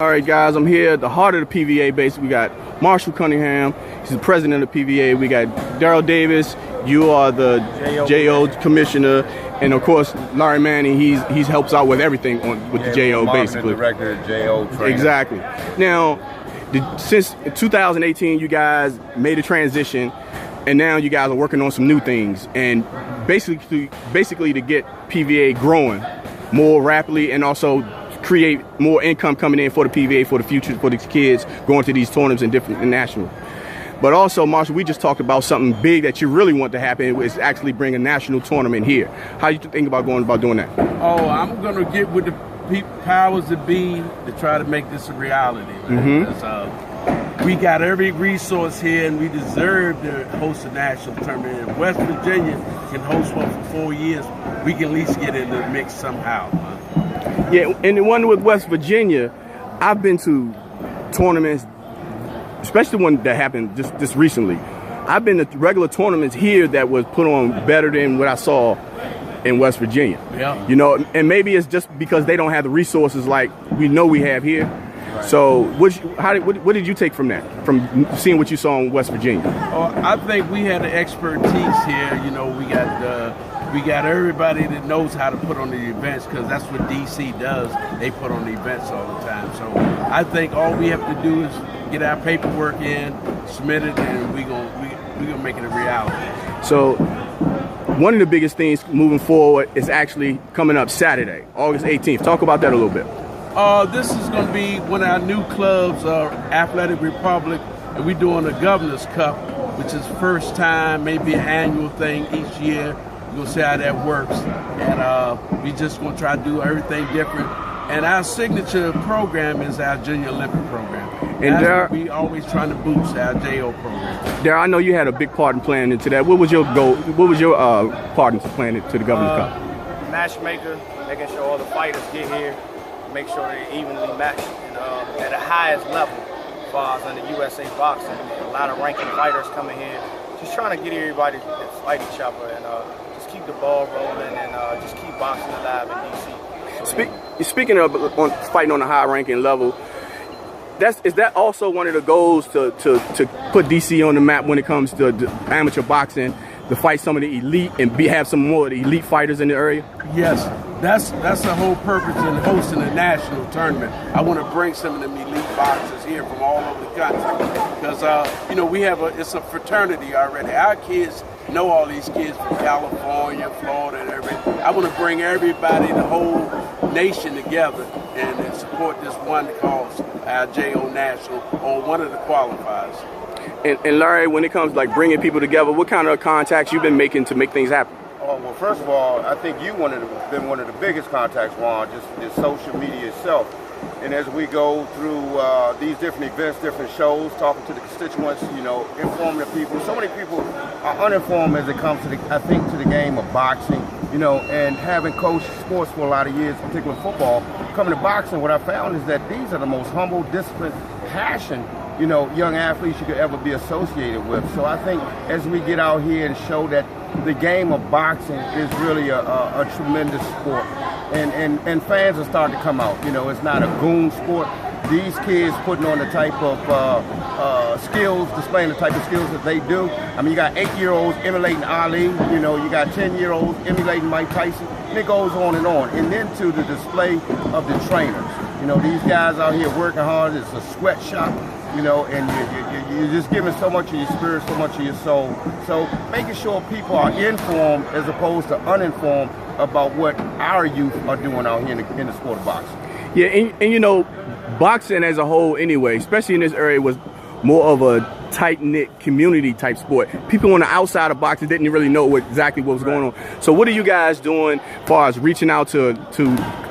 All right, guys, I'm here at the heart of the PVA base. We got Marshall Cunningham, he's the president of the PVA. We got Daryl Davis, you are the JO commissioner, and of course Larry Manning. He helps out with everything with the JO basically. Director of JO training. Exactly. Now, since 2018, you guys made a transition, and now you guys are working on some new things, and basically to get PVA growing more rapidly and also create more income coming in for the PVA for the future, for the kids going to these tournaments and different national. But also, Marshall, we just talked about something big that you really want to happen is actually bring a national tournament here. How do you think about going about doing that? Oh, I'm going to get with the powers that be to try to make this a reality. Because, we got every resource here, and we deserve to host a national tournament. If West Virginia can host one for 4 years, we can at least get in the mix somehow. Yeah, and the one with West Virginia, I've been to tournaments, especially the one that happened just recently. I've been to regular tournaments here that was put on better than what I saw in West Virginia. Yeah. You know, and maybe it's just because they don't have the resources like we know we have here. Right. So what did you take from that, from seeing what you saw in West Virginia? Oh, I think we had the expertise here. You know, we got everybody that knows how to put on the events, because that's what DC does. They put on the events all the time. So I think all we have to do is get our paperwork in, submit it, and we gonna make it a reality. So one of the biggest things moving forward is actually coming up Saturday, August 18th. Talk about that a little bit. This is going to be one of our new clubs, Athletic Republic, and we're doing a Governor's Cup, which is first time, maybe an annual thing each year. We're going to see how that works, and we just going to try to do everything different. And our signature program is our Junior Olympic program. And we always trying to boost our JO program. Darryl, I know you had a big part in planning into that. What was your goal? What was your part in planning to the Governor's Cup? Matchmaker, making sure all the fighters get here, make sure they're evenly matched and, at the highest level as far as under USA boxing. A lot of ranking fighters coming here, just trying to get everybody to fight each other and just keep the ball rolling and just keep boxing alive in DC. Speaking of fighting on a high ranking level, is that also one of the goals to put DC on the map when it comes to amateur boxing, to fight some of the elite and have some more of the elite fighters in the area? Yes, that's the whole purpose in hosting a national tournament. I want to bring some of them elite boxers here from all over the country, because you know, it's a fraternity already. Our kids know all these kids from California, Florida, and everything. I want to bring everybody, the whole nation together and support this one cause, our JO National, on one of the qualifiers. And Larry, when it comes to like bringing people together, what kind of contacts you've been making to make things happen? Oh, well, first of all, I think you've been one of the biggest contacts, Juan, just the social media itself. And as we go through these different events, different shows, talking to the constituents, you know, informing the people. So many people are uninformed as it comes to to the game of boxing, you know, and having coached sports for a lot of years, particularly football, coming to boxing, what I found is that these are the most humble, disciplined, passion, you know, young athletes you could ever be associated with. So I think as we get out here and show that the game of boxing is really a tremendous sport, and fans are starting to come out. You know, it's not a goon sport. These kids putting on the type of skills, displaying the type of skills that they do. I mean, you got 8-year-olds emulating Ali, you know, you got 10-year-olds emulating Mike Tyson, and it goes on. And then to the display of the trainers. You know, these guys out here working hard. It's a sweatshop, you know, and you're just giving so much of your spirit, so much of your soul. So making sure people are informed as opposed to uninformed about what our youth are doing out here in the sport of boxing. Yeah, and you know, boxing as a whole anyway, especially in this area, was more of a tight-knit community type sport. People on the outside of boxing didn't really know exactly what was going on. So what are you guys doing as far as reaching out to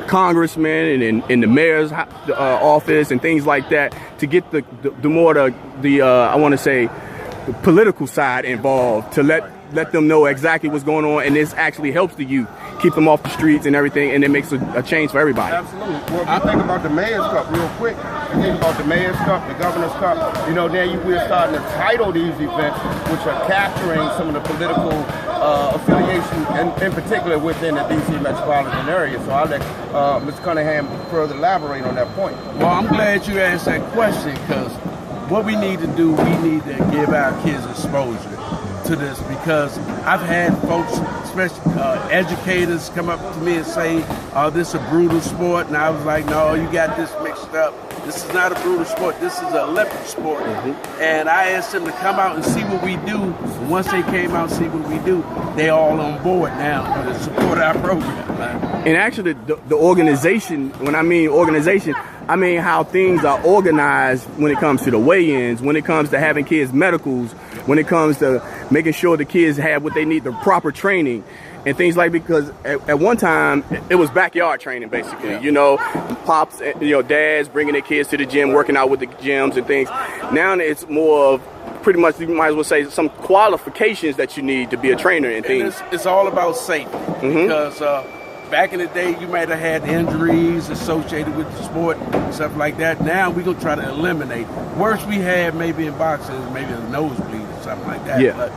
congressmen and in the mayor's office and things like that to get the I want to say the political side involved, to let them know exactly what's going on, and this actually helps the youth, keep them off the streets and everything, and it makes a change for everybody. Absolutely. Well, if you think about the Mayor's Cup real quick, you think about the Mayor's Cup, the Governor's Cup, you know, we're starting to title these events, which are capturing some of the political affiliation, in particular within the D.C. metropolitan area. So I'll let Mr. Cunningham further elaborate on that point. Well, I'm glad you asked that question, because what we need to do, we need to give our kids exposure to this, because I've had folks, especially educators, come up to me and say, "Oh, this is a brutal sport," and I was like, "No, you got this mixed up. This is not a brutal sport. This is an Olympic sport." And I asked them to come out and see what we do. And once they came out and see what we do, they all on board now to support our program. And actually, the organization, when I mean organization, I mean how things are organized when it comes to the weigh-ins, when it comes to having kids' medicals, when it comes to making sure the kids have what they need, the proper training and things like, because at one time it was backyard training basically, you know, pops, you know, dads bringing their kids to the gym, working out with the gyms and things. Now it's more of pretty much, you might as well say, some qualifications that you need to be a trainer and things. And it's all about safety, because back in the day, you might have had injuries associated with the sport, stuff like that. Now we're gonna try to eliminate. Worst we have maybe in boxing is maybe a nosebleed or something like that. Yeah. But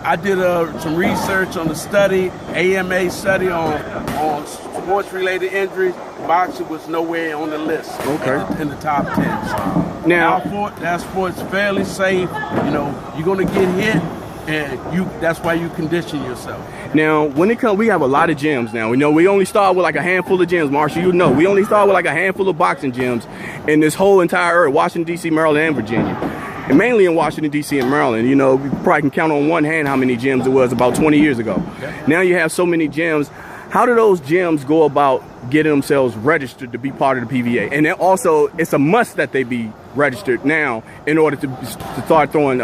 I did some research on the study, AMA study on sports-related injuries. Boxing was nowhere on the list. Okay. In the top 10. Now, that sport's fairly safe. You know, you're gonna get hit, and that's why you condition yourself. Now, when it comes, we have a lot of gyms now. We know we only start with like a handful of gyms, Marshall. You know, we only start with like a handful of boxing gyms in this whole entire area, Washington, D.C., Maryland, and Virginia. And mainly in Washington, D.C. and Maryland. You know, we probably can count on one hand how many gyms it was about 20 years ago. Okay. Now you have so many gyms. How do those gyms go about getting themselves registered to be part of the PVA? And then also, it's a must that they be registered now in order to start throwing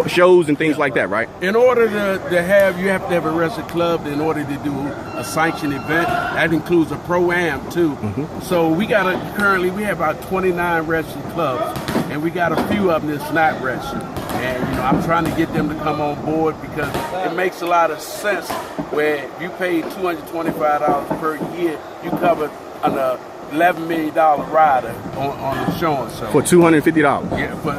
shows and things like that, right? In order to have, you have to have a registered club in order to do a sanctioned event. That includes a pro-am too. So we currently we have about 29 registered clubs, and we got a few of them that's not registered. And you know, I'm trying to get them to come on board, because it makes a lot of sense where if you pay $225 per year, you cover an $11 million rider on the showing. So for $250. Yeah, for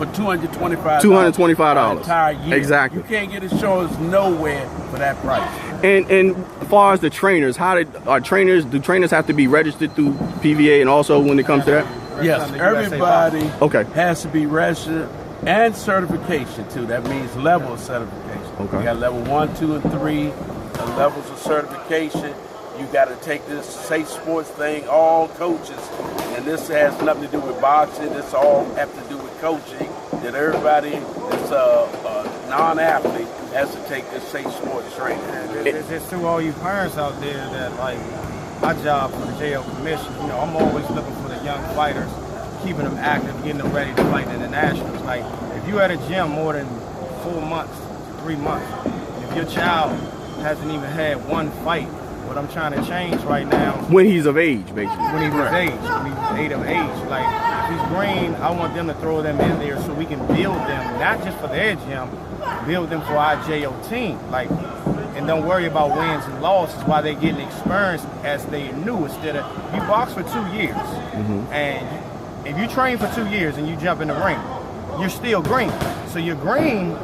$225. $225 entire year. Exactly. You can't get insurance nowhere for that price. And as far as the trainers, do trainers have to be registered through PVA, and also when it comes to that? Yes, everybody has to be registered, and certification too. That means level of certification. Okay. You got level 1, 2, and 3 levels of certification. You got to take this safe sports thing, all coaches, and this has nothing to do with boxing. This all have to do with coaching. That everybody that's a non-athlete has to take this safe sports training. It's to all you parents out there that, like, my job for the JO Commission, you know, I'm always looking for the young fighters, keeping them active, getting them ready to fight in the nationals. Like, if you at a gym more than 4 months, 3 months, if your child hasn't even had one fight, what I'm trying to change right now. When he's of age, basically. When he's of age, when he's of age. Like, if he's green, I want them to throw them in there so we can build them, not just for their gym, build them for our JO team. Like, and don't worry about wins and losses while they're getting experience as they new, instead of, you box for 2 years. And if you train for 2 years and you jump in the ring, you're still green. So you're green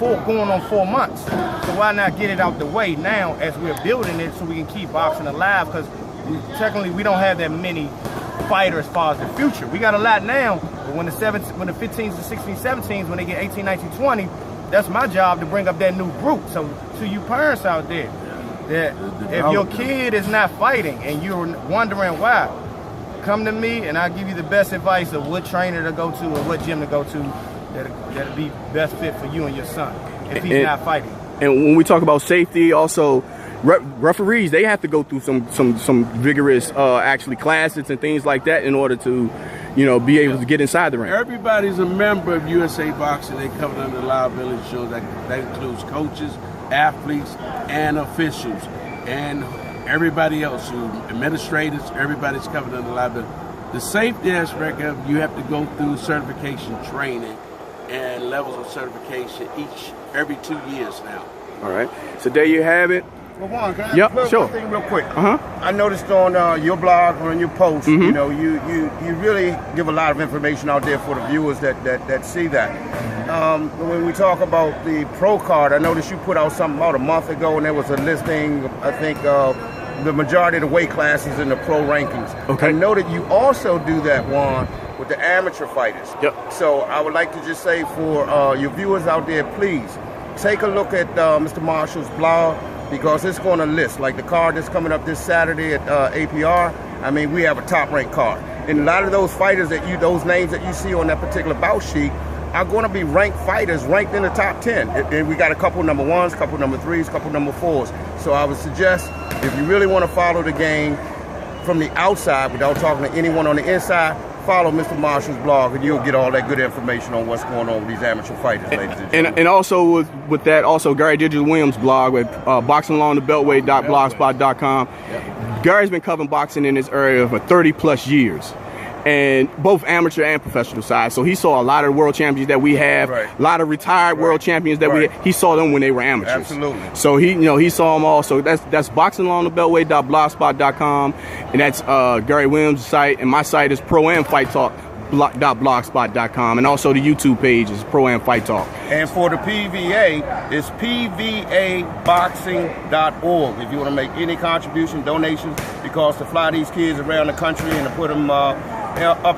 going on 4 months. So why not get it out the way now as we're building it so we can keep boxing alive? Because technically we don't have that many fighters as far as the future. We got a lot now, but when the 15s, the 16s, 17s, when they get 18, 19, 20, that's my job to bring up that new group. So to you parents out there, that if your kid is not fighting and you're wondering why, come to me and I'll give you the best advice of what trainer to go to or what gym to go to that'll be best fit for you and your son if he's not fighting. And when we talk about safety, also referees, they have to go through some vigorous actually classes and things like that in order to, you know, be able to get inside the ring. Everybody's a member of USA Boxing. They covered under liability insurance. That includes coaches, athletes, and officials, and everybody else, administrators. Everybody's covered under liability. The safety aspect of, you have to go through certification training and levels of certification every 2 years now. All right. So there you have it. Well, Juan, can I Yep, plug sure. one thing real quick? Uh-huh. I noticed on your blog or on your post, you know, you really give a lot of information out there for the viewers that see that. When we talk about the pro card, I noticed you put out something about a month ago, and there was a listing, I think, the majority of the weight classes in the pro rankings. Okay. I know that you also do that, Juan, with the amateur fighters. Yep. So I would like to just say for your viewers out there, please take a look at Mr. Marshall's blog, because it's going to list, like the card that's coming up this Saturday at APR. I mean, we have a top-ranked card. And a lot of those fighters those names that you see on that particular bout sheet are going to be ranked fighters, ranked in the top 10. And we got a couple number 1s, couple number 3s, couple number 4s. So I would suggest, if you really want to follow the game from the outside without talking to anyone on the inside, follow Mr. Marshall's blog, and you'll get all that good information on what's going on with these amateur fighters, ladies and gentlemen. And also with that, also Gary Digital Williams blog with boxingalongthebeltway.blogspot.com. Yep. Gary's been covering boxing in this area for 30 plus years, and both amateur and professional side. So he saw a lot of world champions that we have, a lot of retired world champions that we have. He saw them when they were amateurs. Absolutely. So he saw them all. So that's boxingalongthebeltway.blogspot.com, and that's Gary Williams' site, and my site is proamfightalk.blogspot.com, and also the YouTube page is Pro Am Fight Talk. And for the PVA, it's pvaboxing.org. If you want to make any contribution, donations, because to fly these kids around the country and to put them up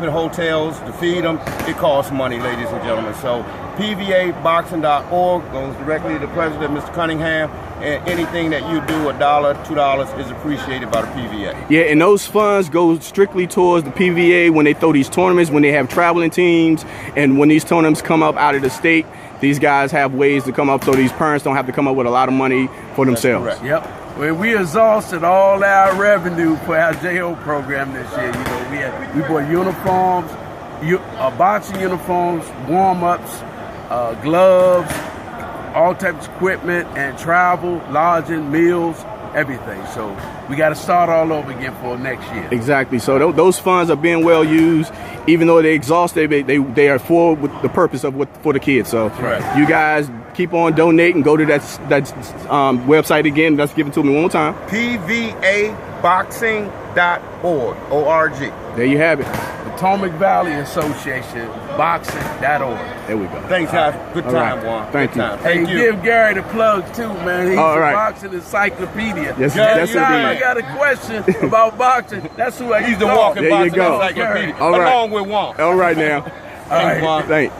in hotels, to feed them, it costs money, ladies and gentlemen. So pvaboxing.org goes directly to the president, Mr. Cunningham, and anything that you do, $1, $2 is appreciated by the PVA. Yeah, and those funds go strictly towards the PVA when they throw these tournaments, when they have traveling teams, and when these tournaments come up out of the state, these guys have ways to come up so these parents don't have to come up with a lot of money for themselves. That's Yep. Well, we exhausted all our revenue for our JO program this year. You know, we bought uniforms, boxing uniforms, warm-ups, gloves, all types of equipment, and travel, lodging, meals, everything. So we got to start all over again for next year. Exactly. So those funds are being well used, even though they're exhausted. They are for the purpose of for the kids. So you guys keep on donating. Go to that website again. Let's give it to me one more time. pvaboxing.org. O-R-G. There you have it. Potomac Valley Association, boxing.org. There we go. Thanks, guys. Good time, Juan. Thank you. Hey, give Gary the plug too, man. He's All right. a boxing encyclopedia. Yes, Every time indeed. I got a question about boxing, that's who I He's use the to walking There you boxing go. encyclopedia, All right. along with Juan. All right now. Thanks, Juan. Thanks.